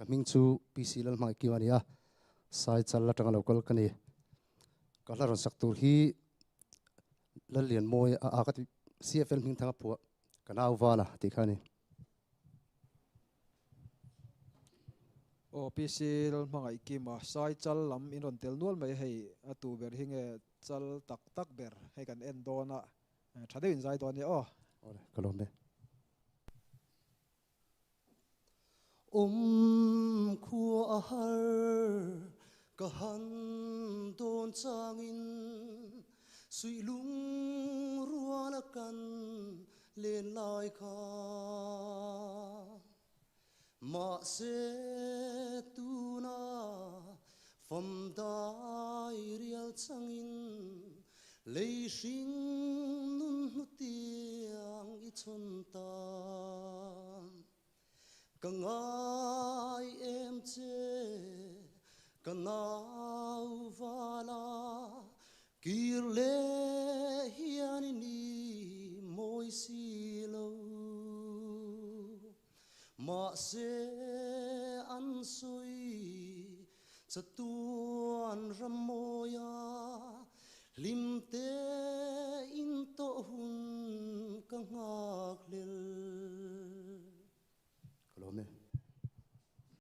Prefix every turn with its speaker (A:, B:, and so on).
A: Kaming chu PC lal mai kiwania sai chal la tang local kani kala ron sak tur hi la lian moi a ka CFL ming thanga pu kana wala ti khani
B: o PC mangai ki ma sai chal lam in ron tel nual mai hei atu ber hinge chal tak tak ber hei kan en dona thade in zai don ni o
A: ore kalombe khu a har ka han don changin sui lung ruala kan len lai kha ma se tu na phong dai rial changin lei sing nun nu tiang I chun ta kangai em che kanau vala kirle hianini moi silo ma se an sui chatuan ramoya limte